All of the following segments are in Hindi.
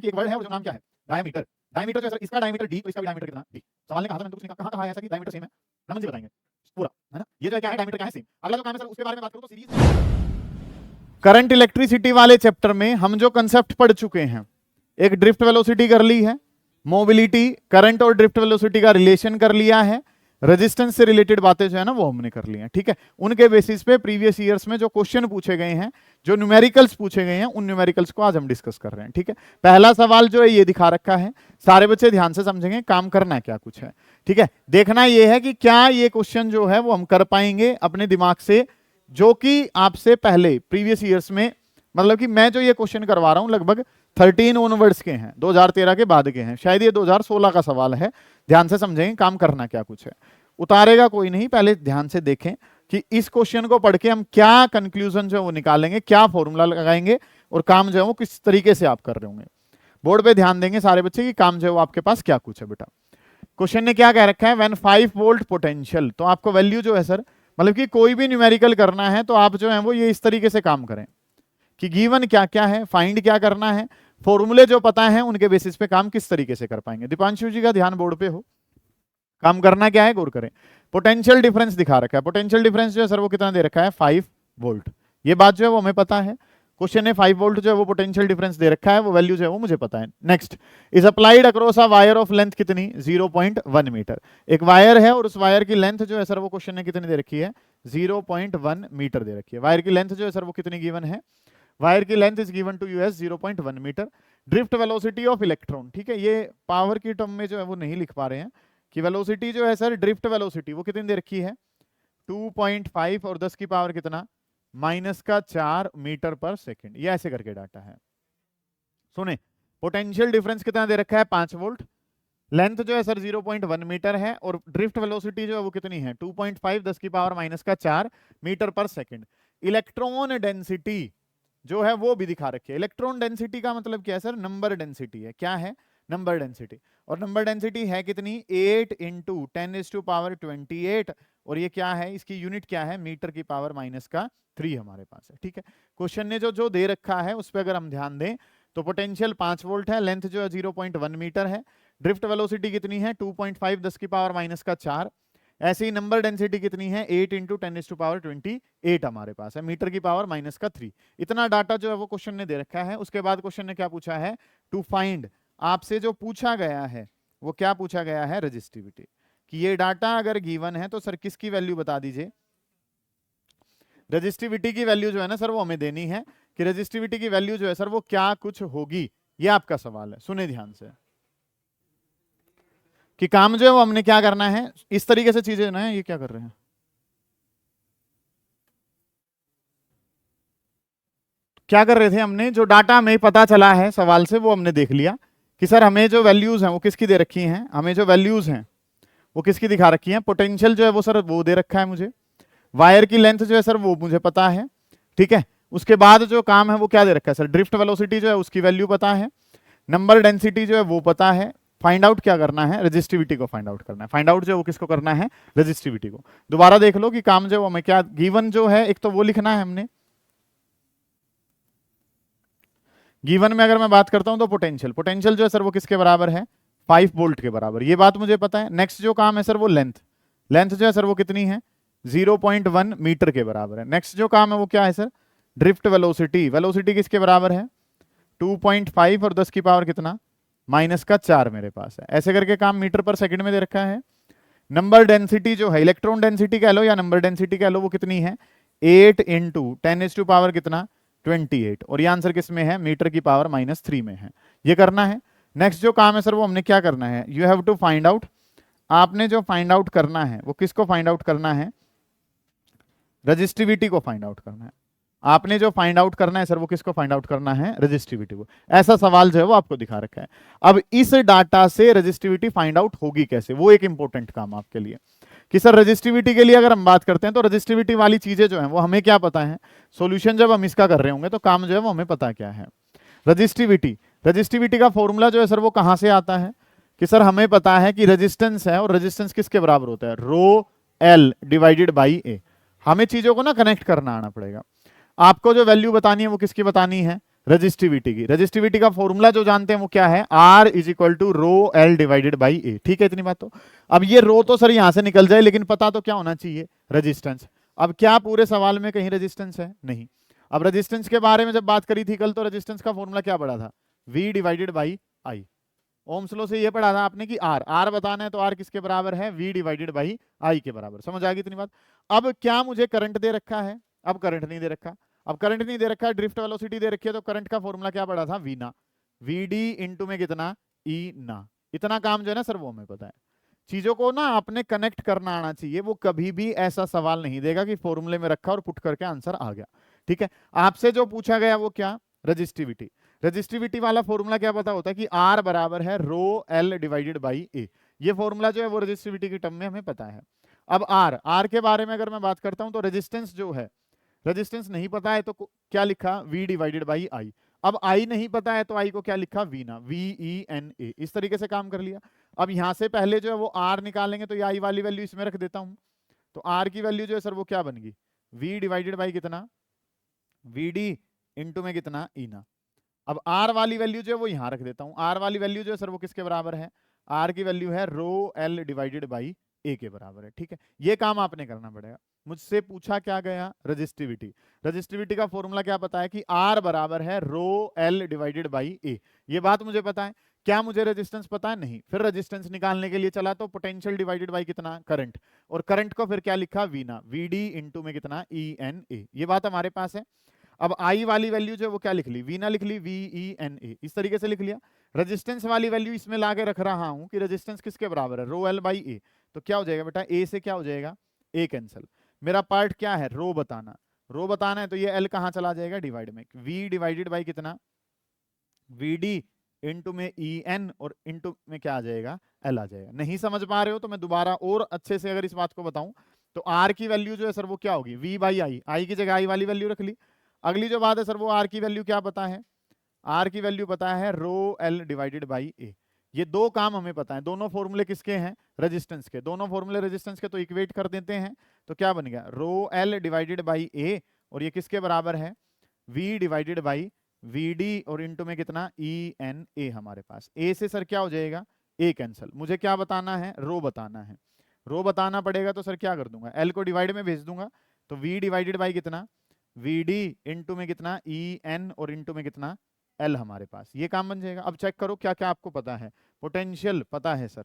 कि एक वर्ड है और जो नाम क्या है, डायमीटर। डायमीटर जो है सर, इसका डायमीटर डी, तो इसका भी डायमीटर कितना डी। सवाल ने कहा था, मैंने तो कुछ नहीं कहा है ऐसा कि डायमीटर सेम है, रमन जी बताएंगे पूरा, है ना। ये जो है क्या है, डायमीटर क्या है, सेम। अगला जो काम है सर, उसके बारे में बात करूं तो सीरीज करंट इलेक्ट्रिसिटी वाले चैप्टर में हम जो कंसेप्ट पढ़ चुके हैं, एक ड्रिफ्ट वेलोसिटी कर ली है, मोबिलिटी, करंट और ड्रिफ्ट वेलोसिटी का रिलेशन कर लिया है, रेजिस्टेंस से रिलेटेड बातें जो है ना वो हमने कर ली हैं, ठीक है। उनके बेसिस पे प्रीवियस ईयर्स में जो क्वेश्चन पूछे गए हैं, जो न्यूमेरिकल्स पूछे गए हैं, उन न्यूमेरिकल्स को आज हम डिस्कस कर रहे हैं, ठीक है। पहला सवाल जो है ये दिखा रखा है, सारे बच्चे ध्यान से समझेंगे, काम करना क्या कुछ है, ठीक है। देखना ये है कि क्या ये क्वेश्चन जो है वो हम कर पाएंगे अपने दिमाग से, जो कि आपसे पहले प्रीवियस ईयर्स में, मतलब कि मैं जो ये क्वेश्चन करवा रहा हूं लगभग 13 ऑनवर्ड्स के हैं, 2013 के बाद के हैं, शायद ये 2016 का सवाल है। ध्यान से समझेंगे, काम करना क्या कुछ है, उतारेगा कोई नहीं, पहले ध्यान से देखें कि इस क्वेश्चन को पढ़ के हम क्या कंक्लूजन जो है वो निकालेंगे, क्या फॉर्मूला लगाएंगे और काम जो है वो किस तरीके से आप कर रहे होंगे। बोर्ड पे ध्यान देंगे सारे बच्चे कि काम जो है वो आपके पास क्या कुछ है बेटा। क्वेश्चन ने क्या कह रखा है, व्हेन 5 वोल्ट पोटेंशियल, तो आपको वैल्यू जो है सर, मतलब कि कोई भी न्यूमेरिकल करना है तो आप जो है वो ये इस तरीके से काम करें कि गिवन क्या क्या है, फाइंड क्या करना है, फॉर्मूले जो पता है उनके बेसिस पे काम किस तरीके से कर पाएंगे। दीपांशु जी का ध्यान बोर्ड पे हो, काम करना क्या है गौर करें। पोटेंशियल डिफरेंस दिखा रखा है, पोटेंशियल डिफरेंस जो है सर वो कितना दे रखा है, 5 वोल्ट। ये बात जो है वो हमें पता है, क्वेश्चन ने 5 वोल्ट जो है वो पोटेंशियल डिफरेंस दे रखा है, वो वैल्यू जो है वो मुझे पता है। Next, is applied across a wire of length कितनी, 0.1 मीटर। एक वायर है और उस वायर की लेंथ जो है सर वो क्वेश्चन ने कितनी दे रखी है, 0.1 मीटर दे रखी है। वायर की लेंथ जो है सर वो कितनी गिवन है, वायर की length is given to you as 0.1 metre. Drift velocity of electron, ठीक है, ये पावर की टर्म में जो है वो नहीं लिख पा रहे हैं कि वेलोसिटी जो है सर, ड्रिफ्ट वेलोसिटी वो कितनी दे रखी है, 2.5 और 10 की पावर कितना, -4 मीटर पर सेकंड। ये ऐसे करके डाटा है। सुने, पोटेंशियल डिफरेंस कितना दे रखा है, 5 वोल्ट। लेंथ जो है सर 0.1 मीटर है और ड्रिफ्ट वेलोसिटी जो है वो कितनी है, 2.5 10 की पावर -4 मीटर पर सेकंड। इलेक्ट्रॉन डेंसिटी जो है वो भी दिखा रखी है। इलेक्ट्रॉन डेंसिटी का मतलब क्या है सर, नंबर डेंसिटी है। क्या है, नंबर डेंसिटी। और नंबर डेंसिटी है कितनी, 8 × 10⁻28। और ये क्या है, इसकी यूनिट क्या है, मीटर की पावर -3 हमारे पास है, ठीक है। क्वेश्चन ने जो दे रखा है उस पर अगर हम ध्यान दें तो पोटेंशियल 5 वोल्ट है, लेंथ जो है 0.1 मीटर है, ड्रिफ्ट वेलोसिटी कितनी है, 2.5 10 की पावर -4। ऐसे ही नंबर डेंसिटी कितनी है, 8 × 10⁻28 हमारे पास है, मीटर की पावर -3। इतना डाटा जो है वो क्वेश्चन ने दे रखा है। उसके बाद क्वेश्चन ने क्या पूछा है, टू फाइंड, आपसे जो पूछा गया है वो क्या पूछा गया है, रजिस्टिविटी। कि ये डाटा अगर गिवन है तो सर किसकी वैल्यू बता दीजिए, रजिस्टिविटी की वैल्यू जो है ना सर वो हमें देनी है कि रजिस्टिविटी की वैल्यू जो है सर वो क्या कुछ होगी। ये आपका सवाल है, सुने ध्यान से कि काम जो है वो हमने क्या करना है, इस तरीके से चीजें ना है। ये क्या कर रहे हैं, क्या कर रहे थे हमने, जो डाटा हमें पता चला है सवाल से वो हमने देख लिया कि सर हमें जो वैल्यूज हैं वो किसकी दे रखी हैं, हमें जो वैल्यूज हैं वो किसकी दिखा रखी हैं। पोटेंशियल जो है वो सर वो दे रखा है मुझे, वायर की लेंथ जो है सर वो मुझे पता है, ठीक है। उसके बाद जो काम है वो क्या दे रखा है सर, ड्रिफ्ट वेलोसिटी जो है उसकी वैल्यू पता है, नंबर डेंसिटी जो है वो पता है। फाइंड आउट क्या करना है, रजिस्टिविटी को फाइंड आउट करना है। फाइंड आउट जो है वो किसको करना है, रजिस्टिविटी को। दोबारा देख लो कि काम जो है हमें क्या गिवन जो है, एक तो वो लिखना है हमने, गिवन में अगर मैं बात करता हूं तो पोटेंशियल जो है सर वो किसके बराबर है, 5 वोल्ट के बराबर, ये बात मुझे पता है। नेक्स्ट जो काम है सर वो लेंथ जो है सर वो कितनी है, 0.1 मीटर के बराबर है। नेक्स्ट जो काम है वो क्या है सर, ड्रिफ्ट वेलोसिटी किसके बराबर है, 2.5 और 10 की पावर कितना, -4 मेरे पास है। ऐसे करके काम मीटर पर सेकंड में दे रखा है। नंबर डेंसिटी जो है, इलेक्ट्रॉन डेंसिटी कह लो या नंबर डेंसिटी कह लो, वो कितनी है, 8 × 10⁻⁻ कितना, 28। और ये आंसर किस में है, मीटर की पावर -3 में है। ये करना है। नेक्स्ट जो काम है सर वो हमने क्या करना है, you have to find out, आपने जो फाइंड आउट करना है वो किसको फाइंड आउट करना है, रजिस्टिविटी को फाइंड आउट करना है। आपने जो फाइंड आउट करना है सर वो किसको फाइंड आउट करना है, रजिस्टिविटी को। ऐसा सवाल जो है वो आपको दिखा रखा है। अब इस डाटा से रजिस्टिविटी फाइंड आउट होगी कैसे, वो एक इंपॉर्टेंट काम आपके लिए कि सर रजिस्टिविटी के लिए अगर हम बात करते हैं तो रजिस्टिविटी वाली चीजें जो है वो हमें क्या पता है, सॉल्यूशन जब हम इसका कर रहे होंगे तो काम जो है वो हमें पता क्या है। रजिस्टिविटी का फॉर्मूला जो है सर वो कहां से आता है कि सर हमें पता है कि रेजिस्टेंस है और रेजिस्टेंस किसके बराबर होता है, ρl डिवाइडेड बाई ए। हमें चीजों को ना कनेक्ट करना आना पड़ेगा। आपको जो वैल्यू बतानी है वो किसकी बतानी है, रजिस्टिविटी की। रजिस्टिविटी का फॉर्मूला जो जानते हैं वो क्या है, R is equal to rho L divided by A. ठीक है, इतनी बात तो। अब ये रो तो सर यहां से निकल जाए, लेकिन पता तो क्या होना चाहिए, रेजिस्टेंस। अब क्या पूरे सवाल में कहीं रेजिस्टेंस है, नहीं। अब रेजिस्टेंस के बारे में जब बात करी थी कल, तो रेजिस्टेंस का फॉर्मूला क्या पड़ा था, V divided by I. Ohm's law से ये पढ़ा था आपने कि R बताना है तो R किसके बराबर है, V डिवाइडेड बाई आई के बराबर। समझ आ गई इतनी बात। अब क्या मुझे करंट दे रखा है, अब करंट नहीं दे रखा। अब करंट नहीं दे रखा है, ड्रिफ्ट वेलोसिटी दे रखी है, तो करंट का फॉर्मूला क्या पड़ा था, वी ना, VD इंटू में कितना, ई ना। इतना काम जो है ना सर वो हमें पता है। चीजों को ना आपने कनेक्ट करना आना चाहिए, वो कभी भी ऐसा सवाल नहीं देगा कि फॉर्मूले में रखा और पुट करके आंसर आ गया। ठीक है, आपसे जो पूछा गया वो क्या, रजिस्टिविटी। रजिस्टिविटी वाला फॉर्मूला क्या पता होता है कि R बराबर है रो एल डिवाइडेड बाई ए। ये फॉर्मूला जो है वो रजिस्टिविटी की टर्म में हमें पता है। अब R के बारे में अगर मैं बात करता हूं तो रेजिस्टेंस जो है, रेजिस्टेंस नहीं पता है तो क्या लिखा, V डिवाइडेड बाई आई। अब I नहीं पता है तो I को क्या लिखा, V ना, VENA। इस तरीके से काम कर लिया। अब यहां से पहले जो है वो R निकालेंगे तो ये I वाली वैल्यू इसमें रख देता हूं, तो R की वैल्यू जो है सर वो क्या बन गई, V डिवाइडेड बाई कितना, VD इंटू में कितना, ई ना। अब R वाली वैल्यू जो है वो यहां रख देता हूं, R वाली वैल्यू जो है सर वो किसके बराबर है, R की वैल्यू है रो एल डिवाइडेड बाई ए के बराबर है। ठीक है, ये काम आपने करना पड़ेगा। मुझसे पूछा क्या गया, रजिस्टिविटी। रजिस्टिविटी का फॉर्मूला क्या पता है कि R बराबर है रो एल डिवाइडेड बाई ए। ये बात मुझे पता है। क्या मुझे रेजिस्टेंस पता है, नहीं। फिर रेजिस्टेंस निकालने के लिए चला तो पोटेंशियल डिवाइडेड बाई कितना, करंट। और करंट को फिर क्या लिखा, वी ना, VD इंटू में कितना, ENA। ये बात हमारे पास है। अब आई वाली वैल्यू जो है वो क्या लिख ली, वी ना लिख ली, VENA। इस तरीके से लिख लिया। रेजिस्टेंस वाली वैल्यू इसमें लाके रख रहा हूं कि रेजिस्टेंस किसके बराबर है, रो एल बाई ए। तो क्या हो जाएगा बेटा, ए से क्या हो जाएगा, ए कैंसिल। मेरा पार्ट क्या है, रो बताना। रो बताना है तो ये एल कहां चला जाएगा, डिवाइड में, V डिवाइडेड बाई कितना, VD इंटू में EN, और इंटू में क्या आ जाएगा, एल आ जाएगा। नहीं समझ पा रहे हो तो मैं दोबारा और अच्छे से अगर इस बात को बताऊं तो R की वैल्यू जो है सर वो क्या होगी, V बाई आई। आई की जगह आई वाली वैल्यू रख ली। अगली जो बात है सर वो R की वैल्यू क्या पता है, R की वैल्यू पता है रो एल डिवाइडेड बाई ए। ये दो काम हमें पता है। दोनों फॉर्मूले किसके हैं, रेजिस्टेंस के। दोनों फॉर्मूले रेजिस्टेंस के, तो इक्वेट कर देते हैं। तो क्या बन गया, रो एल डिवाइडेड बाई ए, और ये किसके बराबर है, V डिवाइडेड बाई VD, और इंटू में कितना, ENA हमारे पास। ए से सर क्या हो जाएगा, ए कैंसल। मुझे क्या बताना है, रो बताना है। रो बताना पड़ेगा तो सर क्या कर दूंगा, एल को डिवाइड में भेज दूंगा। तो V डिवाइडेड बाई कितना, VD इंटू में कितना, EN, और इंटू में कितना, एल हमारे पास। ये काम बन जाएगा। अब चेक करो क्या क्या आपको पता है। पोटेंशियल पता है सर,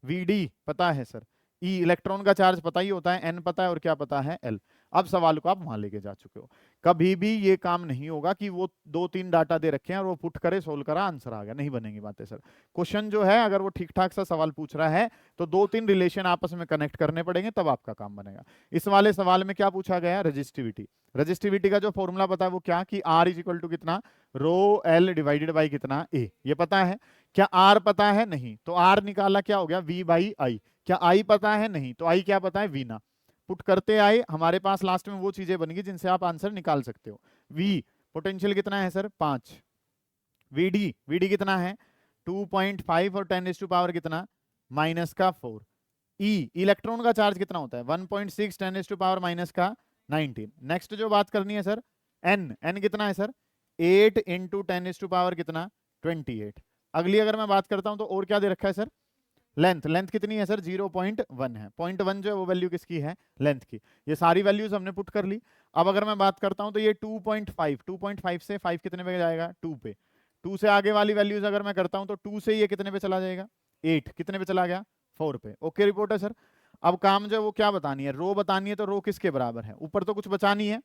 VD पता है सर, ई इलेक्ट्रॉन का चार्ज पता ही होता है, N पता है, और क्या पता है, L। अब सवाल को आप वहां लेके जा चुके हो। कभी भी ये काम नहीं होगा कि वो 2-3 डाटा दे रखे हैं और वो पुट करे, सोल्व करा, आंसर आ गया। नहीं बनेंगी बातें सर। क्वेश्चन जो है अगर वो ठीक ठाक सा सवाल पूछ रहा है तो 2-3 रिलेशन आपस में कनेक्ट करने पड़ेंगे, तब आपका काम बनेगा। इस वाले सवाल में क्या पूछा गया, रजिस्टिविटी। रजिस्टिविटी का जो फॉर्मूला पता है वो क्या, कि R इज इक्वल टू कितना, रो एल डिवाइडेड बाई कितना, ए। ये पता है। क्या R पता है, नहीं। तो R निकाला, क्या हो गया, V बाई आई। क्या I पता है, नहीं। तो I क्या पता है, V ना। पुट करते आए, हमारे पास लास्ट में वो चीजें बन गई जिनसे आप आंसर निकाल सकते हो। V पोटेंशियल कितना है सर, 5। VD कितना है, 2.5, और 10 टू पावर कितना, माइनस का 4। E इलेक्ट्रॉन का चार्ज कितना होता है, 1.6, 10 टू पावर माइनस का 19। नेक्स्ट जो बात करनी है सर, N कितना है सर, 8 इंटू 10 टू पावर कितना, 28। अगली अगर मैं बात करता हूं तो और क्या दे रखा है सर, लेंथ कितनी है सर, 0.1 है। 0.1 जो है वो वैल्यू किसकी है, लेंथ की। ये सारी वैल्यूज हमने पुट कर ली। अब अगर मैं बात करता हूं तो ये 2.5 से 5 कितने पे जाएगा, 2 पे। 2 से आगे वाली वैल्यूज अगर मैं करता हूं तो 2 से ये कितने पे चला जाएगा, 8 कितने पे चला गया, 4 पे। ओके रिपोर्ट है सर। अब काम जो है वो क्या बतानी है, रो बतानी है। तो रो किसके बराबर है, ऊपर तो कुछ बचानी है।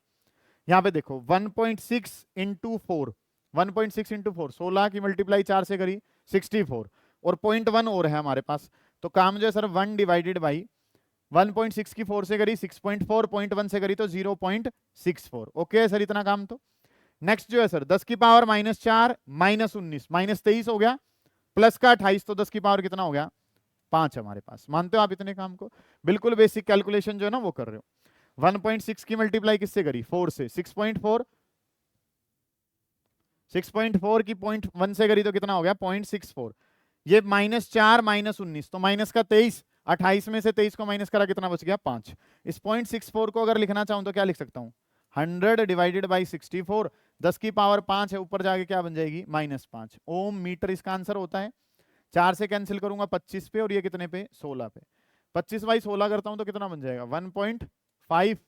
यहाँ पे देखो 1.6 इंटू 4, 1.6 इंटू 4, 16 की मल्टीप्लाई 4 से करी 64, और 0.1 और है हमारे पास। तो काम जो है सर 1 डिवाइडेड बाई 1.6 की 4 से करी 6.4, 0.1 से करी तो 0.64। ओके सर, इतना काम। तो नेक्स्ट जो है सर 10 की पावर -4 -19 -23 हो गया, प्लस का 28, तो 10 की पावर कितना हो गया, 5 हमारे पास। मानते हो आप इतने काम को, बिल्कुल बेसिक कैलकुलेशन जो है ना वो कर रहे हो। 1.6 की मल्टीप्लाई किससे करी, 4 से, 6.4 की 0.1 से करी तो कितना हो गया, 0.64। ये -4 -19, तो माइनस का 23, 28 में से 23 को माइनस करा, कितना बच गया, 5। इस 0.64 को अगर लिखना चाहूं तो क्या लिख सकता हूं, 100 डिवाइडेड बाई 64, 10 की पावर 5 है, ऊपर जाके क्या बन जाएगी -5 ओम मीटर इसका आंसर होता है। 4 से कैंसिल करूंगा 25 पे और ये कितने पे 16 पे। 25 बाई 16 करता हूं तो कितना बन जाएगा 1.5।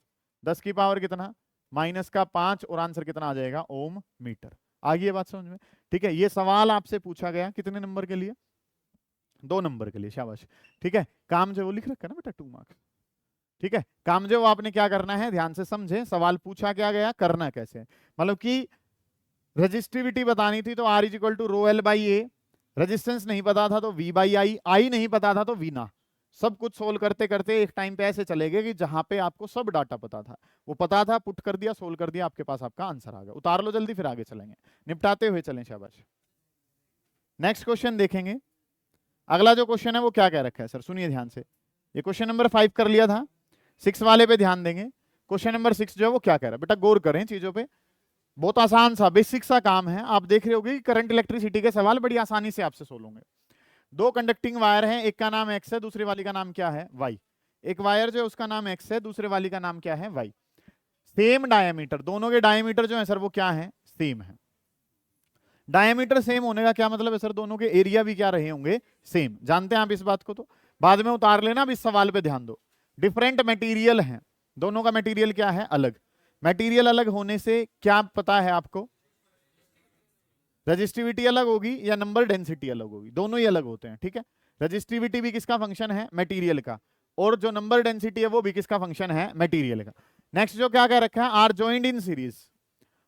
10 की पावर कितना -5 और आंसर कितना आ जाएगा ओम मीटर। आ गई ये बात समझ में? ठीक है, ये सवाल आपसे पूछा गया कितने नंबर के लिए 2 नंबर के लिए, शाबाश। ठीक है, काम जो वो लिख रखा है ना बेटा 2 मार्क्स। ठीक है, काम जो आपने क्या करना है ध्यान से समझे, सवाल पूछा क्या गया करना कैसे, मतलब कि रजिस्टिविटी बतानी थी तो R is equal to rho L by A, resistance नहीं पता था तो V बाई आई, आई नहीं पता था तो V ना। सब कुछ सोल्व करते करते एक टाइम पे ऐसे चले गए कि जहां पे आपको सब डाटा पता था, वो पता था, पुट कर दिया, सोल्व कर दिया, आपके पास आपका आंसर आ गया। उतार लो जल्दी, फिर आगे चलेंगे, निपटाते हुए चलें, शाबाश। नेक्स्ट क्वेश्चन देखेंगे। अगला जो क्वेश्चन है वो क्या कह रखा है सर, सुनिए ध्यान से। ये क्वेश्चन नंबर 5 कर लिया था, 6 वाले पे ध्यान देंगे। क्वेश्चन नंबर 6 जो है वो क्या कह रहा है, बेटा गौर करें चीजों पे, बहुत आसान सा बेसिक सा काम है। आप देख रहे होगे कि करंट इलेक्ट्रिसिटी के सवाल बड़ी आसानी से आपसे सोल्व होंगे। 2 कंडक्टिंग वायर हैं, एक का नाम एक्स है, दूसरी वाली का नाम क्या है वाई। एक वायर जो है उसका नाम एक्स है, दूसरे वाली का नाम क्या है वाई। सेम डायमीटर, दोनों के डायमीटर जो है सर वो क्या है सेम है। डायमीटर सेम होने का क्या मतलब है सर, दोनों के एरिया भी क्या रहे होंगे सेम। जानते हैं आप इस बात को, तो बाद में उतार लेना, अब इस सवाल पे ध्यान दो। डिफरेंट मटेरियल हैं, दोनों का मटेरियल क्या है अलग। मटेरियल अलग होने से क्या पता है आपको, रजिस्टिविटी अलग होगी या नंबर डेंसिटी अलग होगी, दोनों ही अलग होते हैं। ठीक है, रजिस्टिविटी भी किसका फंक्शन है मटेरियल का, और जो नंबर डेंसिटी है वो भी किसका फंक्शन है मटेरियल का। नेक्स्ट जो क्या कह रखा है are joined in series.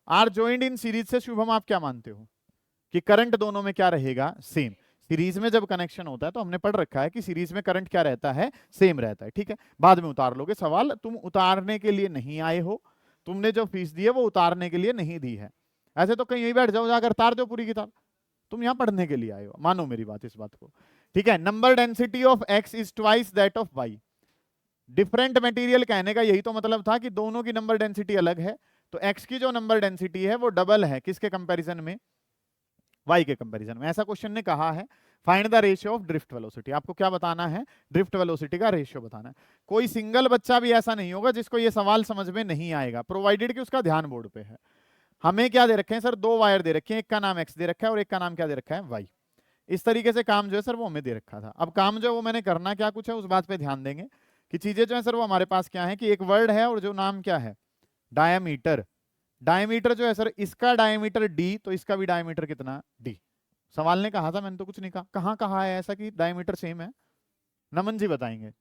Are joined in series से शुभम आप क्या मानते हो कि करंट दोनों में क्या रहेगा सेम। सीरीज में जब कनेक्शन होता है तो हमने पढ़ रखा है कि सीरीज में करंट क्या रहता है सेम रहता है। ठीक है, बाद में उतार लोगे, सवाल तुम उतारने के लिए नहीं आए हो, तुमने जो फीस दी है वो उतारने के लिए नहीं दी है। ऐसे तो कहीं यही बैठ जाओ, जाकर तार दो पूरी किताब, तुम यहाँ पढ़ने के लिए आए हो, मानो मेरी बात इस बात को। ठीक है, number density of x is twice that of y. Different material कहने का यही तो मतलब था कि दोनों की नंबर डेंसिटी अलग है, तो एक्स की जो नंबर डेंसिटी है वो डबल है किसके कंपैरिजन में वाई के कंपैरिजन में। ऐसा क्वेश्चन ने कहा है find the ratio of drift velocity. आपको क्या बताना है ड्रिफ्ट वेलोसिटी का रेशियो बताना है। कोई सिंगल बच्चा भी ऐसा नहीं होगा जिसको ये सवाल समझ में नहीं आएगा, प्रोवाइडेड कि उसका ध्यान बोर्ड पे है। हमें क्या दे रखे हैं सर 2 वायर दे रखे हैं, एक का नाम एक्स दे रखा है और एक का नाम क्या दे रखा है वाई। इस तरीके से काम जो है सर वो हमें दे रखा था। अब काम जो है वो मैंने करना क्या कुछ है उस बात पे ध्यान देंगे कि चीजें जो है सर वो हमारे पास क्या है कि एक वर्ड है और जो नाम क्या है डायमीटर। डायमीटर जो है सर इसका डायमीटर डी, तो इसका भी डायमीटर कितना डी। सवाल ने कहा था, मैंने तो कुछ नहीं कहा। कहाँ कहा है ऐसा कि डायमीटर सेम है, नमन जी बताएंगे।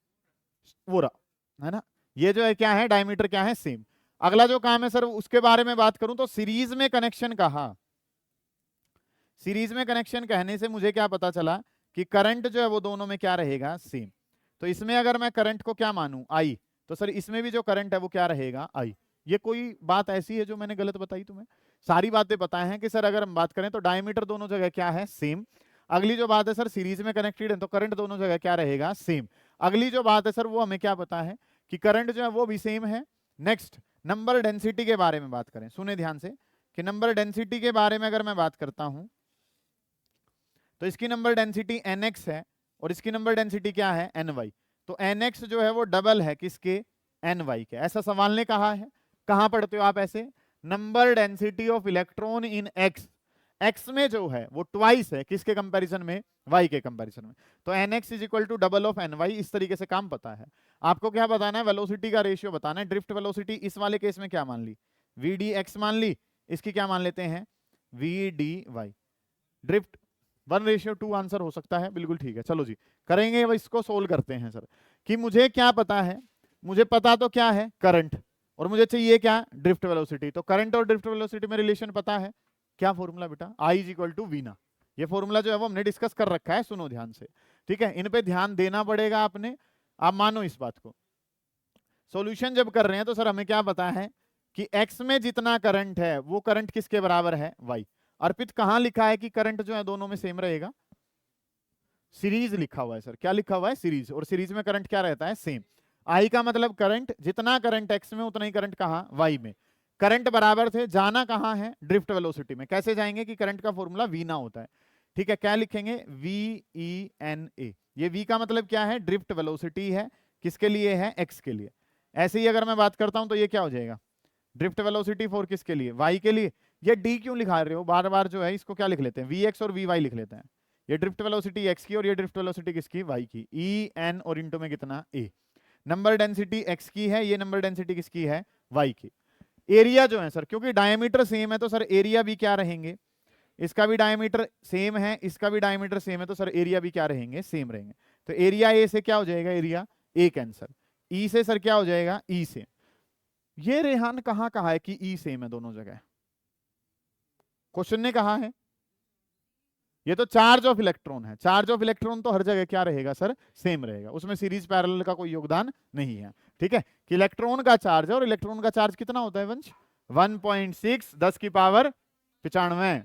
वो रहा है ना, ये जो है क्या है डायमीटर क्या है सेम। अगला जो काम है सर उसके बारे में बात करूं तो सीरीज में कनेक्शन कहा। सीरीज में कनेक्शन कहने से मुझे क्या पता चला कि करंट जो है वो दोनों में क्या रहेगा सेम। तो इसमें अगर मैं करंट को क्या मानूं आई, तो सर इसमें भी जो करंट है वो क्या रहेगा आई। ये कोई बात ऐसी है जो मैंने गलत बताई तुम्हें? सारी बातें बताए हैं कि सर अगर हम बात करें तो डायमीटर दोनों जगह क्या है सेम। अगली जो बात है सर सीरीज में कनेक्टेड है तो करंट दोनों जगह क्या रहेगा सेम। अगली जो बात है सर वो हमें क्या पता है कि करंट जो है वो भी सेम है। नेक्स्ट नंबर डेंसिटी के बारे में बात करें, सुने ध्यान से कि नंबर डेंसिटी के बारे में अगर मैं बात करता हूं तो इसकी नंबर डेंसिटी nx है और इसकी नंबर डेंसिटी क्या है ny। तो nx जो है वो डबल है किसके ny के। ऐसा सवाल ने कहा है। कहां पढ़ते हो आप ऐसे, number density of electron in x, x में जो है वो ट्वाइस है किसके कंपैरिजन में y के कंपैरिजन में। तो nx is equal to double of ny। इस तरीके से काम पता है। आपको क्या बताना है वेलोसिटी का रेशियो बताना है। ड्रिफ्ट वेलोसिटी इस वाले केस में क्या मान ली vdx मान ली, इसकी क्या मान लेते हैं vdy। ड्रिफ्ट 1:2 आंसर हो सकता है, बिल्कुल ठीक है। चलो जी करेंगे, अब इसको सोल्व करते हैं सर कि मुझे क्या पता है। मुझे पता तो क्या है करंट और मुझे चाहिए क्या ड्रिफ्ट वेलोसिटी। तो करंट और ड्रिफ्ट वेलोसिटी में रिलेशन पता है, क्या फॉर्मूला बेटा I is equal to v ना। ये फॉर्मूला जो है वो हमने डिस्कस कर रखा है, सुनो ध्यान से। ठीक है, इन पे ध्यान देना पड़ेगा आपने, आप मानो इस बात को। सॉल्यूशन जब कर रहे हैं तो सर हमें क्या पता है कि x में जितना करंट है वो करंट किसके बराबर है y। अर्पित कहां लिखा है कि करंट जो है दोनों में सेम रहेगा, सीरीज लिखा हुआ है सर। क्या लिखा हुआ है सीरीज, और सीरीज में करंट क्या रहता है सेम। आई का मतलब करंट, जितना करंट एक्स में उतना ही करंट कहां वाई में। करंट बराबर थे, जाना कहां है ड्रिफ्ट वेलोसिटी में। कैसे जाएंगे कि करंट का फॉर्मूला वी ना होता है। ठीक है, क्या लिखेंगे VENA। ये V का मतलब क्या है ड्रिफ्ट वेलोसिटी है, किसके लिए है एक्स के लिए। ऐसे ही अगर मैं बात करता हूं तो ये क्या हो जाएगा ड्रिफ्ट वेलोसिटी फॉर किसके लिए वाई के लिए। ये डी क्यों लिखा रहे हो बार बार, जो है इसको क्या लिख लेते हैं, वी एक्स और वी वाई लिख लेते हैं। ये ड्रिफ्ट वेलोसिटी एक्स की और ये ड्रिफ्ट वेलोसिटी किसकी, वाई की। ई एन और इंटू में कितना, ए। नंबर डेंसिटी एक्स की है, ये नंबर डेंसिटी किसकी है, वाई की। एरिया जो है सर, क्योंकि डायमीटर सेम है तो सर एरिया भी क्या रहेंगे, इसका भी डायमीटर सेम है, इसका भी डायमीटर सेम है, तो सर एरिया भी क्या रहेंगे, सेम रहेंगे। तो एरिया ए से क्या हो जाएगा, एरिया ए कैंसर। ई से सर क्या हो जाएगा, ई से। ये रेहान कहाँ कहा है कि ई सेम है दोनों जगह, क्वेश्चन ने कहा है। ये तो चार्ज ऑफ इलेक्ट्रॉन है, चार्ज ऑफ इलेक्ट्रॉन तो हर जगह क्या रहेगा सर, सेम रहेगा, उसमें सीरीज पैरेलल का कोई योगदान नहीं है। ठीक है, कि इलेक्ट्रॉन का चार्ज है, और इलेक्ट्रॉन का चार्ज कितना होता है वंश, 1.6 10 की पावर 95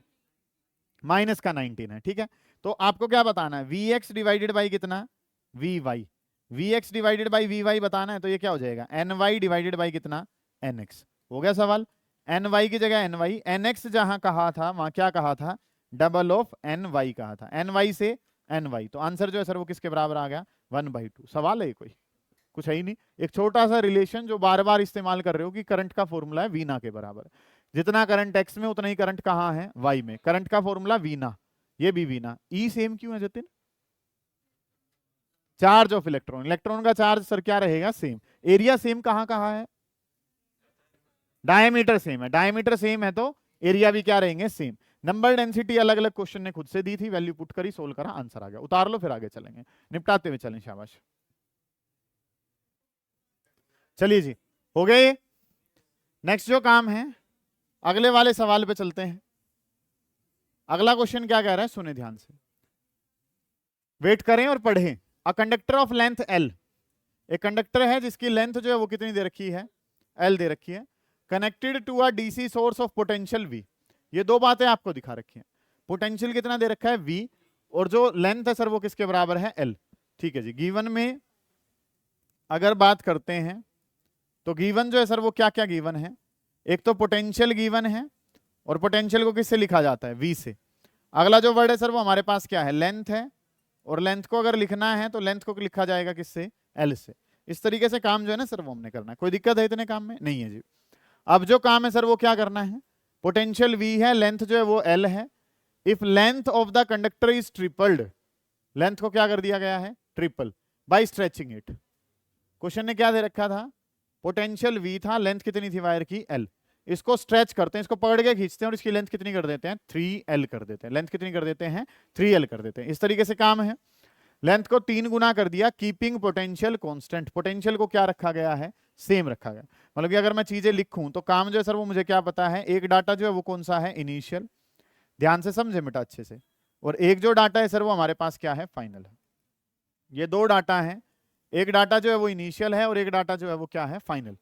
माइनस का 19 है। ठीक है, तो आपको क्या बताना है, वी एक्स डिवाइडेड बाई कितना, v y. V x divided by v y बताना है, तो ये क्या हो जाएगा, एन वाई डिवाइडेड बाई कितना, एन एक्स। हो गया सवाल। एन वाई की जगह एन वाई, एन एक्स जहां कहा था वहां क्या कहा था, डबल ऑफ एन वाई कहा था, एन वाई से एन वाई। तो आंसर जो है सर वो किसके बराबर आ गया, 1/2। सवाल है कोई, कुछ है ही नहीं, एक छोटा सा रिलेशन जो बार बार इस्तेमाल कर रहे हो कि करंट का फॉर्मूला है वीना के बराबर। जितना करंट एक्स में उतना ही करंट कहाँ है, वाई में। करंट का फॉर्मूला वीना, ये भी वीना। ई सेम क्यों है Jatin, charge of electron, electron का चार्ज सर क्या रहेगा, सेम। एरिया सेम कहाँ कहाँ है, डायमीटर सेम है, डायमीटर सेम है तो एरिया भी क्या रहेंगे, सेम। नंबर डेंसिटी अलग अलग क्वेश्चन ने खुद से दी थी, वैल्यू पुट करी, सोल्व करा, आंसर आ गया। उतार लो फिर आगे चलेंगे, निपटाते हुए चलें, शाबाश। चलिए जी, हो गए। नेक्स्ट जो काम है, अगले वाले सवाल पे चलते हैं। अगला क्वेश्चन क्या कह रहा है, सुने ध्यान से, वेट करें और पढ़ें। A conductor of length L, एक कंडक्टर है जिसकी लेंथ जो है वो कितनी दे रखी है, एल दे रखी है, connected to a DC source of potential V. ये दो बातें आपको दिखा रखी हैं, पोटेंशियल कितना दे रखा है वी, और जो लेंथ है सर वो किसके बराबर है, एल। ठीक है जी, गिवन में अगर बात करते हैं तो गिवन जो है सर वो क्या क्या गिवन है, एक तो पोटेंशियल गिवन है, और पोटेंशियल को किससे लिखा जाता है, वी से। अगला जो वर्ड है सर वो हमारे पास क्या है, लेंथ है, और लेंथ को अगर लिखना है तो लेंथ को लिखा जाएगा किससे, एल से। इस तरीके से काम जो है ना सर वो हमने करना है। कोई दिक्कत है इतने काम में, नहीं है जी। अब जो काम है सर वो क्या करना है, पोटेंशियल वी है, लेंथ जो है वो एल है। If length of the conductor is tripled, length को क्या कर दिया गया है, triple, by stretching it. Question ने क्या दे रखा था, पोटेंशियल वी था, लेंथ कितनी थी वायर की, एल। इसको स्ट्रेच करते हैं, इसको पकड़ के खींचते हैं और इसकी लेंथ कितनी कर देते हैं, 3L कर देते हैं। लेंथ कितनी कर देते हैं, 3L कर देते हैं। इस तरीके से काम है। लेंथ को 3 गुना कर दिया, कीपिंग पोटेंशियल कांस्टेंट, पोटेंशियल को क्या रखा गया है, सेम रखा गया। मतलब कि अगर मैं चीजें लिखूं तो काम जो है सर वो मुझे क्या पता है, एक डाटा जो है वो कौन सा है, इनिशियल, ध्यान से समझे बेटा अच्छे से, और एक जो डाटा है सर वो हमारे पास क्या है, फाइनल है। ये दो डाटा है, एक डाटा जो है वो इनिशियल है और एक डाटा जो है वो क्या है, फाइनल।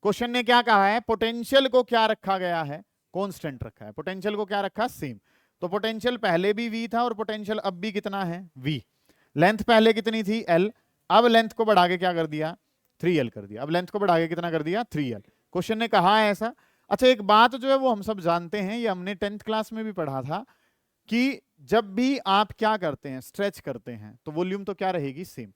क्वेश्चन ने क्या कहा है, पोटेंशियल को क्या रखा गया है, कांस्टेंट रखा है। पोटेंशियल को क्या रखा, सेम। तो पोटेंशियल पहले भी v था और पोटेंशियल अब भी कितना है, v। लेंथ पहले कितनी थी, l, अब लेंथ को बढ़ा के क्या कर दिया, 3L कर दिया। अब लेंथ को बढ़ा के कितना कर दिया, 3L। क्वेश्चन ने कहा है ऐसा। अच्छा, एक बात जो है वो हम सब जानते हैं, ये हमने 10th क्लास में भी पढ़ा था, कि जब भी आप क्या करते हैं, स्ट्रेच करते हैं, तो वॉल्यूम तो क्या रहेगी, सेम।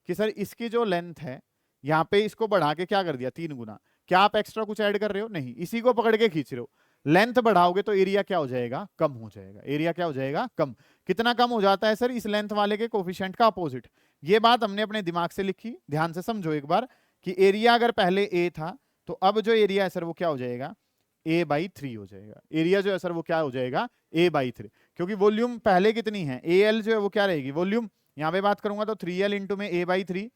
कि सर इसकी जो लेंथ है यहाँ पे इसको बढ़ा के क्या कर दिया, 3 गुना। क्या आप एक्स्ट्रा कुछ ऐड कर रहे हो, नहीं, इसी को पकड़ के खींच रहे हो। लेंथ बढ़ाओगे तो एरिया क्या हो जाएगा, कम हो जाएगा। एरिया क्या हो जाएगा, कम। कितना कम हो जाता है सर, इस लेंथ वाले के कोफिशिएंट का अपोजिट। ये बात हमने अपने दिमाग से लिखी, ध्यान से समझो एक बार, कि एरिया अगर पहले ए था तो अब जो एरिया है सर वो क्या हो जाएगा, a/3 हो जाएगा। एरिया जो है सर वो क्या हो जाएगा, a/3, क्योंकि वॉल्यूम पहले कितनी है, AL जो है वो क्या रहेगी, वॉल्यूम। यहां पे बात करूंगा तो 3L इंटू में a/3,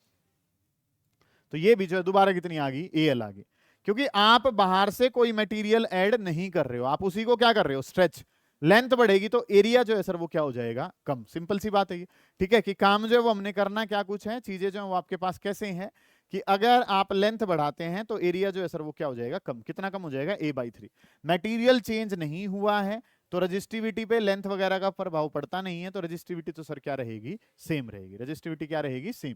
तो ये भी जो है दोबारा कितनी आ गई, AL आ गई। क्योंकि आप बाहर से कोई मटेरियल ऐड नहीं कर रहे हो, आप उसी को क्या कर रहे हो, स्ट्रेच। लेंथ बढ़ेगी तो एरिया जो है सर वो क्या हो जाएगा, कम। सिंपल सी बात है ये। ठीक है, कि काम जो है वो हमने करना क्या कुछ है, चीजें जो है वो आपके पास कैसे हैं, कि अगर आप लेंथ बढ़ाते हैं तो एरिया जो है सर वो क्या हो जाएगा, कम। कितना कम हो जाएगा, a/3। मटेरियल चेंज नहीं हुआ है तो रजिस्टिविटी पे लेंथ वगैरह का प्रभाव पड़ता नहीं है, तो रजिस्टिविटी तो सर क्या रहेगी, सेम रहेगी। रजिस्टिविटी क्या रहेगी, सेम।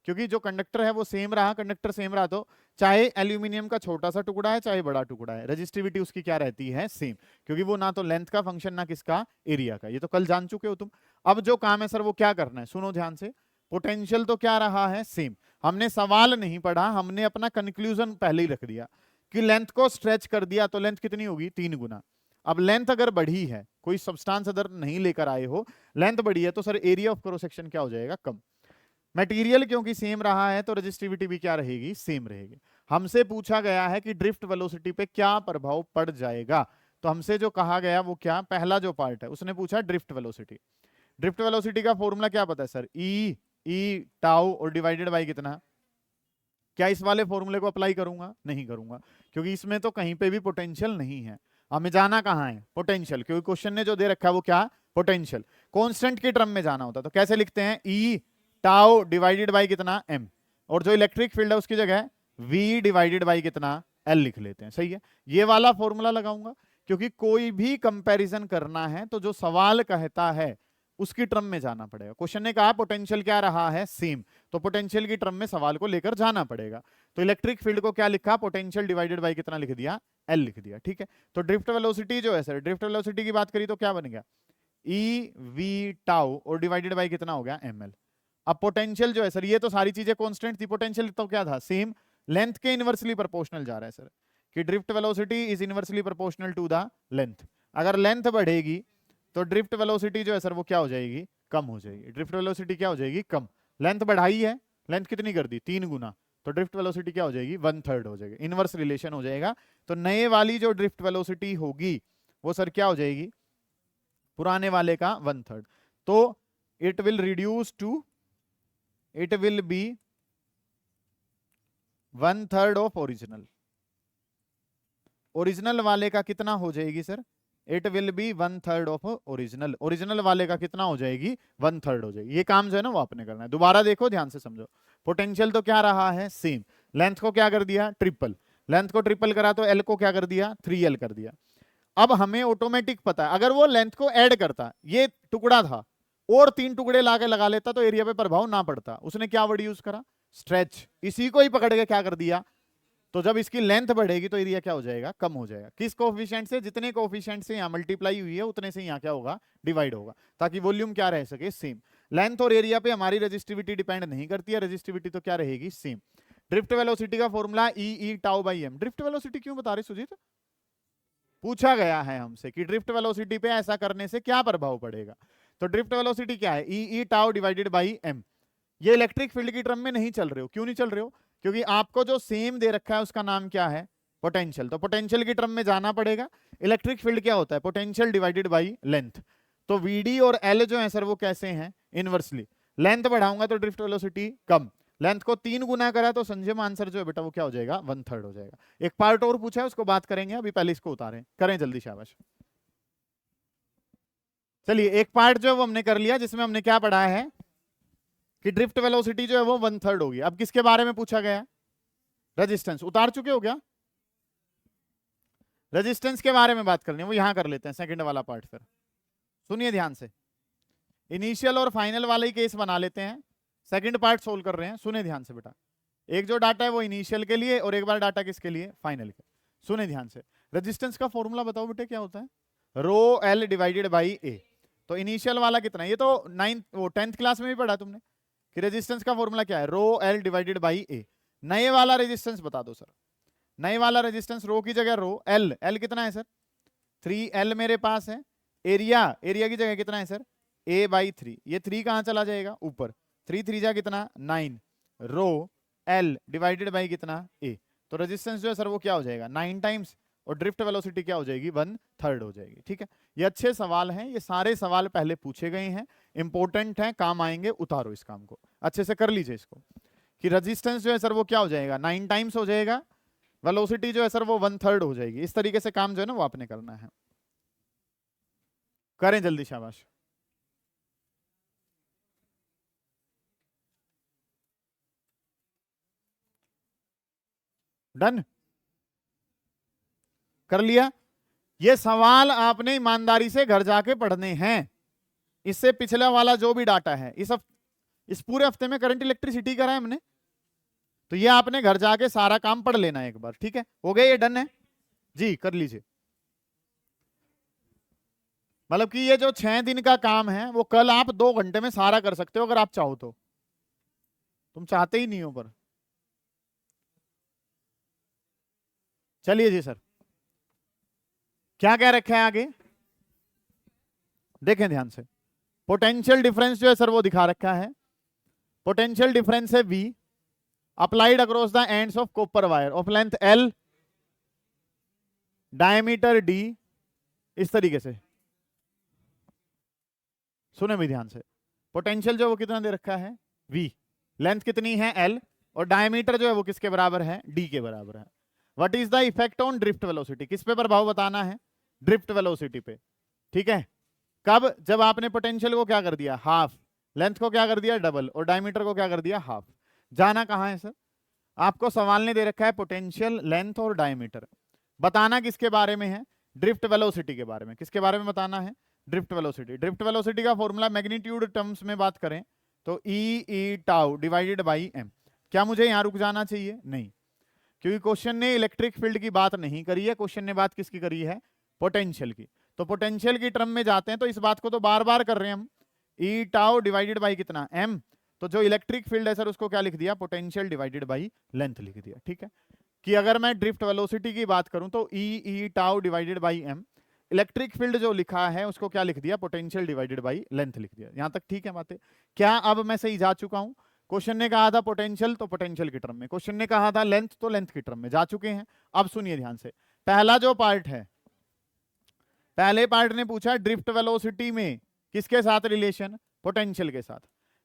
क्योंकि जो कंडक्टर है वो सेम रहा, कंडक्टर सेम रहा, तो चाहे एल्यूमिनियम का छोटा सा टुकड़ा है चाहे बड़ा टुकड़ा है, रजिस्टिविटी उसकी क्या रहती है, सेम। क्योंकि वो ना तो लेंथ का फंक्शन ना किसका, एरिया का। ये तो कल जान चुके हो तुम। अब जो काम है सर वो क्या करना है, सुनो ध्यान से। पोटेंशियल तो क्या रहा है, सेम। हमने सवाल नहीं पढ़ा, हमने अपना कंक्लूजन पहले ही रख दिया कि लेंथ को स्ट्रेच कर दिया तो लेंथ कितनी होगी, 3 गुना। अब लेंथ अगर बढ़ी है, कोई सब्सटेंस अदर नहीं लेकर आए हो, लेंथ बढ़ी है, तो sir area of cross section क्या हो जाएगा, कम। मटेरियल क्योंकि सेम रहा है तो रेजिस्टिविटी भी क्या रहेगी, सेम रहेगी। हमसे पूछा गया है कि ड्रिफ्ट वेलोसिटी पे क्या प्रभाव पड़ जाएगा, तो हमसे जो कहा गया वो क्या, पहला जो पार्ट है उसने पूछा ड्रिफ्ट वेलोसिटी। ड्रिफ्ट वेलोसिटी का फॉर्मूला क्या पता है सर, ई टाउ और डिवाइडेड बाय कितना। क्या इस वाले फॉर्मूले को अप्लाई करूंगा, नहीं करूंगा, क्योंकि इसमें तो कहीं पे भी पोटेंशियल नहीं है। हमें जाना कहाँ है, पोटेंशियल, क्योंकि क्वेश्चन ने जो दे रखा है वो क्या, पोटेंशियल। कांस्टेंट के टर्म में जाना होता है, तो कैसे लिखते हैं, ई टाउ डिवाइडेड बाय कितना, एम, और जो इलेक्ट्रिक फील्ड है उसकी जगह वी डिवाइडेड बाय कितना, एल लिख लेते हैं। सही है, ये वाला फॉर्मूला लगाऊंगा, क्योंकि कोई भी कंपैरिजन करना है तो जो सवाल कहता है उसकी टर्म में जाना पड़ेगा। क्वेश्चन ने कहा पोटेंशियल क्या रहा है, सेम, तो पोटेंशियल की टर्म में सवाल को लेकर जाना पड़ेगा। तो इलेक्ट्रिक फील्ड को क्या लिखा, पोटेंशियल डिवाइडेड बाय कितना लिख दिया, एल लिख दिया। ठीक है, तो ड्रिफ्ट वेलोसिटी जो है सर, ड्रिफ्ट वेलोसिटी की बात करी तो क्या बन गया, ई वी टाउ और डिवाइडेड बाय कितना हो गया, एम एल। अब पोटेंशियल जो है सर, ये तो सारी चीजें कांस्टेंट थी, पोटेंशियल तो क्या था, सेम, लेंथ के इनवर्सली प्रोपोर्शनल जा रहा है सर, कि drift velocity is inversely proportional to the length. अगर लेंथ बढ़ेगी तो ड्रिफ्ट वेलोसिटी जो है सर वो क्या हो जाएगी, कम हो जाएगी। ड्रिफ्ट वेलोसिटी क्या हो जाएगी, कम। लेंथ बढ़ाई है, लेंथ कितनी कर दी, 3 गुना, तो ड्रिफ्ट वेलोसिटी क्या हो जाएगी, 1/3 हो जाएगी, इनवर्स रिलेशन हो जाएगा। तो नए वाली जो ड्रिफ्ट वेलोसिटी होगी वो सर क्या हो जाएगी, पुराने वाले का 1/3। तो it will reduce to, it will be 1/3 of original. Original वाले का कितना हो जाएगी sir, it will be 1/3 of original. Original वाले का कितना हो जाएगी, 1/3 हो जाएगी। ये काम जो है ना वो आपने करना है। दोबारा देखो, ध्यान से समझो। पोटेंशियल तो क्या रहा है, सेम। लेंथ को क्या कर दिया, ट्रिपल। लेंथ को ट्रिपल करा तो एल को क्या कर दिया, 3L कर दिया। अब हमें ऑटोमेटिक पता है, अगर वो लेंथ को ऐड करता, ये टुकड़ा था और 3 टुकड़े लाके लगा लेता तो एरिया पे प्रभाव ना पड़ता। उसने क्या वर्ड यूज करा, स्ट्रेच। इसी को ही पकड़ के क्या कर दिया, तो जब इसकी लेंथ बढ़ेगी तो एरिया क्या हो जाएगा, कम हो जाएगा। किस कोफिशिएंट से, जितने कोफिशिएंट से यहाँ मल्टीप्लाई हुई है उतने से यहाँ क्या होगा, डिवाइड होगा, ताकि वॉल्यूम क्या रह सके, सेम। लेंथ और एरिया पे हमारी रेजिस्टिविटी डिपेंड नहीं करती है, रेजिस्टिविटी तो क्या रहेगी, सेम। ड्रिफ्ट वेलोसिटी का formula E tau by m. Drift velocity क्यों बता रहे सुजीत, पूछा गया है हमसे कि ड्रिफ्ट वेलोसिटी पे ऐसा करने से क्या प्रभाव पड़ेगा। तो ड्रिफ्ट वेलोसिटी क्या है, ई टाउ डिवाइडेड बाई एम। ये इलेक्ट्रिक फील्ड की टर्म में नहीं चल रहे हो, क्यों नहीं चल रहे हो, क्योंकि आपको जो सेम दे रखा है उसका नाम क्या है, पोटेंशियल। तो पोटेंशियल की टर्म में जाना पड़ेगा। इलेक्ट्रिक फील्ड क्या होता है, पोटेंशियल डिवाइडेड बाई लेंथ। तो वीडी और एल जो है सर वो कैसे हैं, इनवर्सली। लेंथ बढ़ाऊंगा तो ड्रिफ्ट वेलोसिटी कम, लेंथ को 3 गुना करा तो संजय आंसर जो है बेटा वो क्या हो जाएगा, 1/3 हो जाएगा। एक पार्ट और पूछा है उसको बात करेंगे, अभी पहले इसको उतारें, करें जल्दी, शाबाश। चलिए, एक पार्ट जो है वो हमने कर लिया, जिसमें हमने क्या पढ़ा है कि ड्रिफ्ट वेलोसिटी जो है वो 1/3 होगी। अब किसके बारे में पूछा गया, रेजिस्टेंस। उतार चुके हो क्या, रेजिस्टेंस के बारे में बात करनी है, वो यहां कर लेते हैं सेकंड वाला पार्ट। फिर सुनिए ध्यान से, इनिशियल और फाइनल वाले ही केस बना लेते हैं, सेकंड पार्ट सोल्व कर रहे हैं। सुने ध्यान से बेटा, एक जो डाटा है वो इनिशियल के लिए और एक बार डाटा किसके लिए, फाइनल के। सुने ध्यान से, रेजिस्टेंस का फॉर्मूला बताओ बेटे क्या होता है, रो एल डिवाइडेड बाई ए। तो इनिशियल वाला कितना है, ये तो 10th क्लास में भी पढ़ा तुमने कि रेजिस्टेंस का फॉर्मूला क्या है, रो एल डिवाइडेड बाई ए। नए वाला रेजिस्टेंस बता दो सर, नए वाला रेजिस्टेंस रो की जगह रो, एल, एल कितना है सर, 3L मेरे पास है। एरिया, एरिया की जगह कितना है सर, A/3। ये 3 कहां चला जाएगा, ऊपर, 3 3 जा कितना 9, रो एल डिवाइडेड बाई कितना ए। तो रेजिस्टेंस जो है सर वो क्या हो जाएगा 9 टाइम्स, और ड्रिफ्ट वेलोसिटी क्या हो जाएगी 1/3 हो जाएगी। ठीक है, ये अच्छे सवाल हैं, ये सारे सवाल पहले पूछे गए हैं, इंपॉर्टेंट हैं, काम आएंगे। उतारो इस काम को अच्छे से कर लीजिए इसको, कि रेजिस्टेंस जो है सर वो क्या हो जाएगा 9 टाइम्स हो जाएगा, वेलोसिटी जो है सर वो 1/3 हो जाएगी। इस तरीके से काम जो है ना वो आपने करना है, करें जल्दी, शाबाश। डन, कर लिया। ये सवाल आपने ईमानदारी से घर जाके पढ़ने हैं। इससे पिछला वाला जो भी डाटा है, इस पूरे हफ्ते में करंट इलेक्ट्रिसिटी करा है हमने, तो ये आपने घर जाके सारा काम पढ़ लेना है एक बार। ठीक है, हो गया, ये डन है जी, कर लीजिए। मतलब कि ये जो 6 दिन का काम है वो कल आप 2 घंटे में सारा कर सकते हो अगर आप चाहो तो। तुम चाहते ही नहीं हो पर। चलिए जी सर, क्या कह रखा है आगे, देखें ध्यान से, पोटेंशियल डिफरेंस जो है सर वो दिखा रखा है, पोटेंशियल डिफरेंस है V applied across the ends of copper wire of length L, diameter D, इस तरीके से। सुने भी ध्यान से, पोटेंशियल जो वो कितना दे रखा है V, लेंथ कितनी है L, और डायमीटर जो है वो किसके बराबर है, D के बराबर है। What is the effect on drift velocity, किस पे प्रभाव बताना है, ड्रिफ्ट वेलोसिटी पे, ठीक है। कब, जब आपने पोटेंशियल को क्या कर दिया हाफ, लेंथ को क्या कर दिया डबल, और डायमीटर को क्या कर दिया हाफ। जाना कहां है सर, आपको सवाल ने दे रखा है पोटेंशियल, लेंथ और डायमीटर, बताना किसके बारे में है, ड्रिफ्ट वेलोसिटी के बारे में। किसके बारे में बताना है, ड्रिफ्ट वेलोसिटी। ड्रिफ्ट वेलोसिटी का फॉर्मूला मैग्नीट्यूड टर्म्स में बात करें तो E tau divided by M. क्या मुझे यहां रुक जाना चाहिए, नहीं, क्योंकि क्वेश्चन ने इलेक्ट्रिक फील्ड की बात नहीं करी है, क्वेश्चन ने बात किसकी करी है, पोटेंशियल की। तो पोटेंशियल की टर्म में जाते हैं तो इस बात को तो बार बार कर रहे हैं हम, ई टाउ डिवाइडेड बाई कितना एम, तो जो इलेक्ट्रिक फील्ड है सर उसको क्या लिख दिया, पोटेंशियल डिवाइडेड बाई लेंथ लिख दिया, ठीक है। कि अगर मैं ड्रिफ्ट वेलोसिटी की बात करूं तो E tau divided by m, electric field जो लिखा है उसको क्या लिख दिया, पोटेंशियल डिवाइडेड बाई लेंथ लिख दिया। यहां तक ठीक है बातें, क्या अब मैं सही जा चुका हूं। क्वेश्चन ने कहा था पोटेंशियल तो पोटेंशियल की टर्म में, क्वेश्चन ने कहा था लेंथ तो लेंथ की टर्म में, जा चुके हैं। अब सुनिए ध्यान से, पहला जो पार्ट है, पहले पार्ट ने पूछा ड्रिफ्ट वेलोसिटी में किसके साथ रिलेशन, पोटेंशियल के साथ।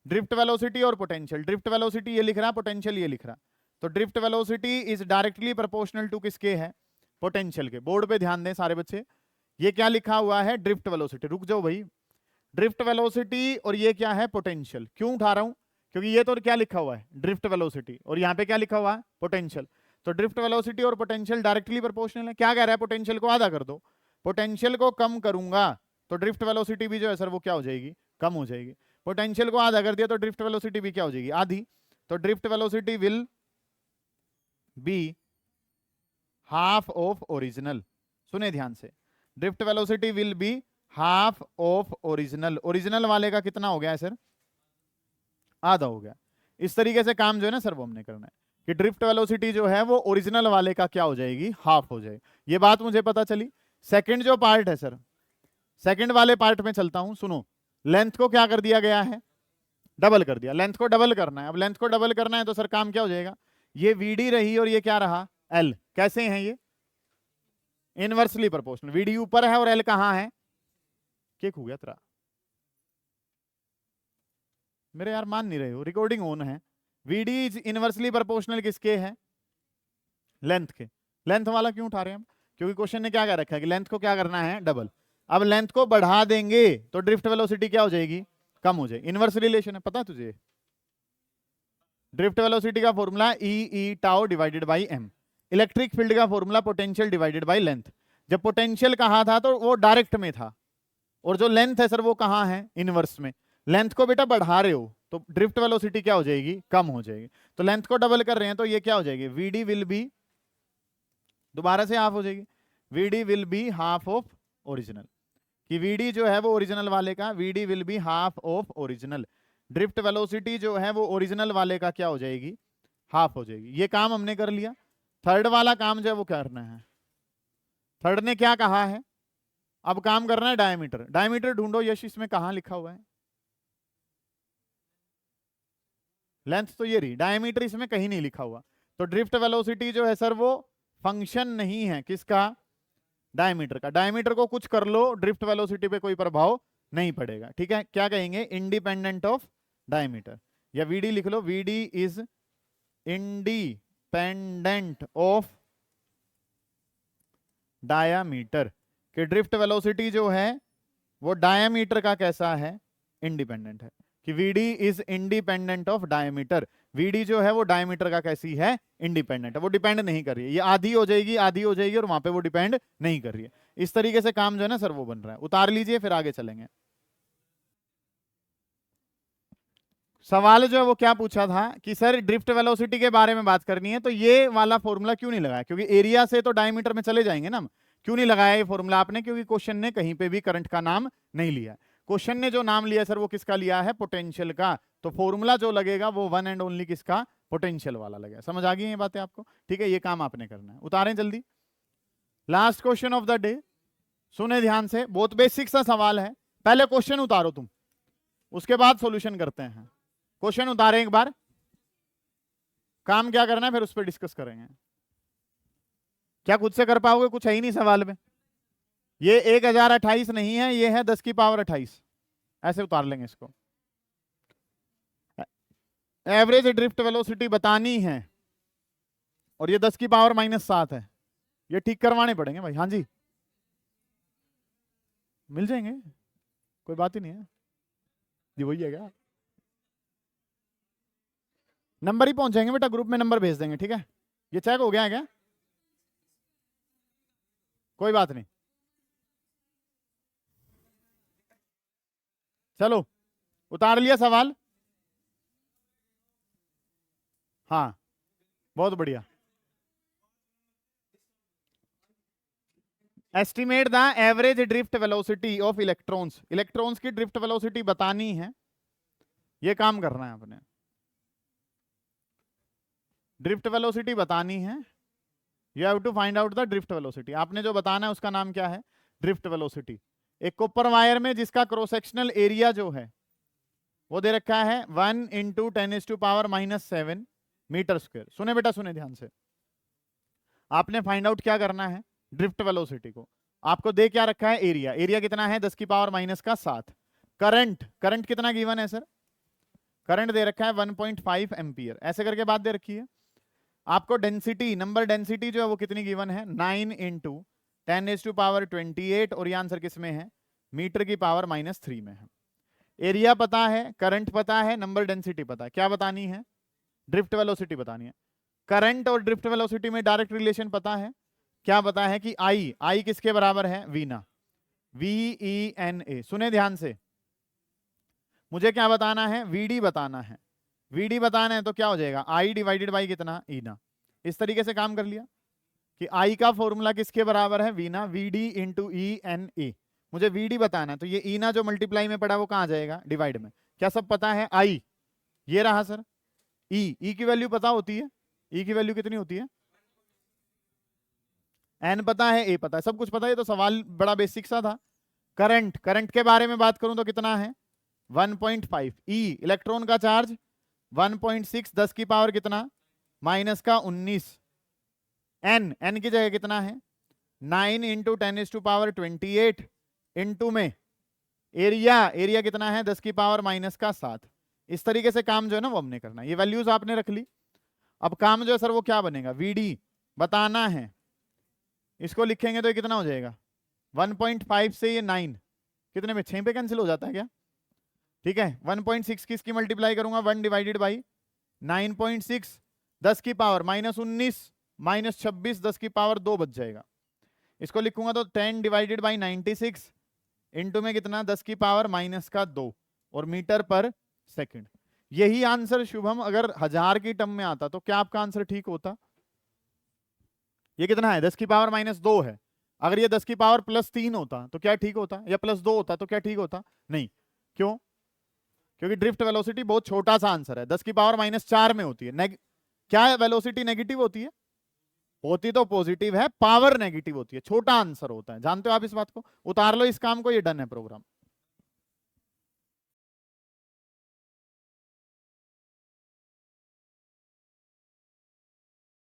ड्रिफ्ट वेलोसिटी और पोटेंशियल, ड्रिफ्ट वेलोसिटी ये लिख रहा, पोटेंशियल ये लिख रहा, तो drift velocity is directly proportional to किसके है, पोटेंशियल के। बोर्ड पे ध्यान दें सारे बच्चे, ये क्या लिखा हुआ है, ड्रिफ्ट वेलोसिटी, रुक जाओ भाई, ड्रिफ्ट वेलोसिटी और ये क्या है, पोटेंशियल। क्यों उठा रहा हूं, क्योंकि ये तो क्या लिखा हुआ है, ड्रिफ्ट वेलोसिटी, और यहाँ पे क्या लिखा हुआ है, पोटेंशियल। तो ड्रिफ्ट वेलोसिटी और पोटेंशियल डायरेक्टली प्रोपोर्शनल है। क्या कह रहा है, पोटेंशियल को आधा कर दो, पोटेंशियल को कम करूंगा तो ड्रिफ्ट वेलोसिटी भी जो है सर वो क्या हो जाएगी, कम हो जाएगी। पोटेंशियल को आधा कर दिया तो ड्रिफ्ट वेलोसिटी भी क्या हो जाएगी, आधी। तो drift velocity will be half of original. सुने ध्यान से, drift velocity will be half of original. Original वाले का कितना हो गया है सर, आधा हो गया। इस तरीके से काम जो है ना सर वो हमने करना है कि ड्रिफ्ट वेलोसिटी जो है वो ओरिजिनल वाले का क्या हो जाएगी, हाफ हो जाएगी। ये बात मुझे पता चली। सेकंड जो पार्ट है सर, सेकंड वाले पार्ट में चलता हूं, सुनो। लेंथ को क्या कर दिया गया है, डबल कर दिया, लेंथ को डबल करना है। अब लेंथ को डबल करना है तो सर काम क्या हो जाएगा, ये वीडी रही और ये क्या रहा, एल। कैसे हैं ये, इनवर्सली प्रोपोर्शनल। वीडी ऊपर है और एल कहां है, क्या हो गया तेरा, मेरे यार मान नहीं रहे हो, रिकॉर्डिंग ऑन है। वीडी इज इनवर्सली प्रोपोर्शनल किसके है, लेंथ के। लेंथ वाला क्यों उठा रहे हैं हम, क्योंकि क्वेश्चन ने क्या कह रखा है कि लेंथ को क्या करना है, डबल। अब लेंथ को बढ़ा देंगे तो ड्रिफ्ट वेलोसिटी क्या हो जाएगी, कम हो जाएगी। इनवर्स रिलेशन है, पता है तुझे। ड्रिफ्ट वेलोसिटी का formula E tau divided by m. Electric field का formula potential divided by length. जब पोटेंशियल कहा था तो वो डायरेक्ट में था, और जो लेंथ है सर वो कहां है, इनवर्स में। लेंथ को बेटा बढ़ा रहे हो तो ड्रिफ्ट वेलोसिटी क्या हो जाएगी, कम हो जाएगी। तो लेंथ को डबल कर रहे हैं तो ये क्या हो जाएगी, वीडी विल बी, दोबारा से हाफ हो जाएगी, vd will be half of original. कि वीडी जो है वो ओरिजिनल वाले का, vd will be half of original. Drift velocity जो है वो ओरिजिनल वाले का क्या हो जाएगी, हाफ हो जाएगी। ये काम हमने कर लिया। थर्ड वाला काम जो है वो करना है। थर्ड ने क्या कहा है, अब काम करना है डायमीटर। डायमीटर ढूंढो यश, इसमें कहां लिखा हुआ है, लेंथ तो ये रही, डायमीटर इसमें कहीं नहीं लिखा हुआ। तो ड्रिफ्ट वेलोसिटी जो है सर वो फंक्शन नहीं है किसका, डायमीटर का। डायमीटर को कुछ कर लो, ड्रिफ्ट वेलोसिटी पे कोई प्रभाव नहीं पड़ेगा, ठीक है। क्या कहेंगे, इंडिपेंडेंट ऑफ डायमीटर, या वीडी लिख लो, VD is independent of diameter. कि ड्रिफ्ट वेलोसिटी जो है वो डायामीटर का कैसा है, इंडिपेंडेंट है। कि vd is independent of diameter. Vd जो है वो डायमीटर का कैसी है, इंडिपेंडेंट है, वो डिपेंड नहीं कर रही है। ये आधी हो जाएगी, आधी हो जाएगी, और वहां पे वो डिपेंड नहीं कर रही है। इस तरीके से काम जो है ना सर वो बन रहा है। उतार लीजिए, फिर आगे चलेंगे। सवाल जो है वो क्या पूछा था कि सर ड्रिफ्ट वेलोसिटी के बारे में बात करनी है तो ये वाला फॉर्मूला क्यों नहीं लगाया, क्योंकि एरिया से तो डायमीटर में चले जाएंगे ना। क्यों नहीं लगाया ये फॉर्मूला आपने, क्योंकि क्वेश्चन ने कहीं पे भी करंट का नाम नहीं लिया। क्वेश्चन ने जो नाम लिया सर वो किसका लिया है, पोटेंशियल का। तो फॉर्मूला जो लगेगा वो वन एंड ओनली किसका, पोटेंशियल वाला लगेगा। समझ आ गई ये बातें आपको, ठीक है। ये काम आपने करना है, उतारें जल्दी। Last question of the day, सुने ध्यान से, बहुत बेसिक सा सवाल है। पहले क्वेश्चन उतारो तुम, उसके बाद सॉल्यूशन करते हैं। क्वेश्चन उतारे एक बार, काम क्या करना है फिर उस पर डिस्कस करेंगे। क्या खुद से कर पाओगे? कुछ है ही नहीं सवाल में। ये 1028 नहीं है, ये है 10 की पावर 28। ऐसे उतार लेंगे इसको। एवरेज ड्रिफ्ट वेलोसिटी बतानी है और ये 10 की पावर -7 है। ये ठीक करवाने पड़ेंगे भाई। हाँ जी, मिल जाएंगे, कोई बात ही नहीं है जी। वही है क्या? नंबर ही पहुंच जाएंगे बेटा, ग्रुप में नंबर भेज देंगे, ठीक है। ये चेक हो गया है क्या? कोई बात नहीं, चलो उतार लिया सवाल। हाँ बहुत बढ़िया। Estimate the average drift velocity of electrons. Electrons की ड्रिफ्ट वेलोसिटी बतानी है, ये काम करना है आपने। ड्रिफ्ट वेलोसिटी बतानी है, you have to find out the drift velocity. आपने जो बताना है उसका नाम क्या है? Drift velocity. एक कॉपर वायर में जिसका क्रॉस सेक्शनल एरिया जो है वो दे रखा है 1 × 10⁻⁻7 मीटर स्क्वायर। सुने बेटा, सुने ध्यान से। आपने फाइंड आउट क्या करना है? ड्रिफ्ट वेलोसिटी को। आपको दे क्या रखा है? एरिया। एरिया कितना है? 10 की पावर -7। करंट, करंट कितना गिवन है सर? करंट दे रखा है 1.5 एम्पियर। ऐसे करके बात दे रखी है। आपको डेंसिटी, नंबर डेंसिटी जो है वो कितनी गिवन है? 9 × 10⁻28। और ये आंसर किस में है? मीटर की पावर -3 में है। एरिया पता है, करंट पता है, नंबर डेंसिटी पता है। क्या बतानी है? ड्रिफ्ट वेलोसिटी बतानी है। करंट और ड्रिफ्ट वेलोसिटी में डायरेक्ट रिलेशन पता है। क्या पता है कि आई किसके बराबर है? वीना, VENA। सुने ध्यान से, मुझे क्या बताना है? VD बताना है। VD बताना है तो क्या हो जाएगा? I डिवाइडेड बाई कितना? ईना। इस तरीके से काम कर लिया कि I का फॉर्मूला किसके बराबर है? Veena, VD × ENA। मुझे VD बताना है तो ये ईना जो मल्टीप्लाई में पड़ा वो कहाँ जाएगा? डिवाइड में। क्या सब पता है? I ये रहा सर। E की वैल्यू पता होती है। E की वैल्यू कितनी होती है? N पता है, A पता है, सब कुछ पता है। तो सवाल बड़ा बेसिक सा था। करंट, करंट के बारे में बात करूं तो कितना है? 1.5। E इलेक्ट्रॉन का चार्ज 1.6, 10 की पावर कितना? -19। N की जगह कितना है? 9 × 10⁻28 इंटू में एरिया, एरिया कितना है? 10 की पावर -7। इस तरीके से काम जो है ना वो हमने करना है। ये वैल्यूज आपने रख ली। अब काम जो है सर वो क्या बनेगा? VD बताना है। इसको लिखेंगे तो ये कितना हो जाएगा? 1.5 से ये 9 कितने में? 6 पे कैंसिल हो जाता है क्या? ठीक है। 1.6 किसकी मल्टीप्लाई करूंगा? 1 डिवाइडेड बाई 9.6, 10 की पावर -19 -26, 10 की पावर 2 बच जाएगा। इसको लिखूंगा तो 10 डिवाइडेड बाई 96 इंटू में कितना? 10 की पावर -2 और मीटर पर सेकंड। यही आंसर शुभम अगर 1000 की टर्म में आता तो क्या आपका आंसर ठीक होता? ये कितना है? 10 की पावर -2 है। अगर ये 10 की पावर +3 होता तो क्या ठीक होता? या +2 होता तो क्या ठीक होता? नहीं। क्यों? क्योंकि ड्रिफ्ट वेलोसिटी बहुत छोटा सा आंसर है, 10 की पावर -4 में होती है। क्या है? वेलोसिटी नेगेटिव होती है? होती तो पॉजिटिव है, पावर नेगेटिव होती है, छोटा आंसर होता है। जानते हो आप इस बात को? उतार लो इस काम को, ये डन है प्रोग्राम।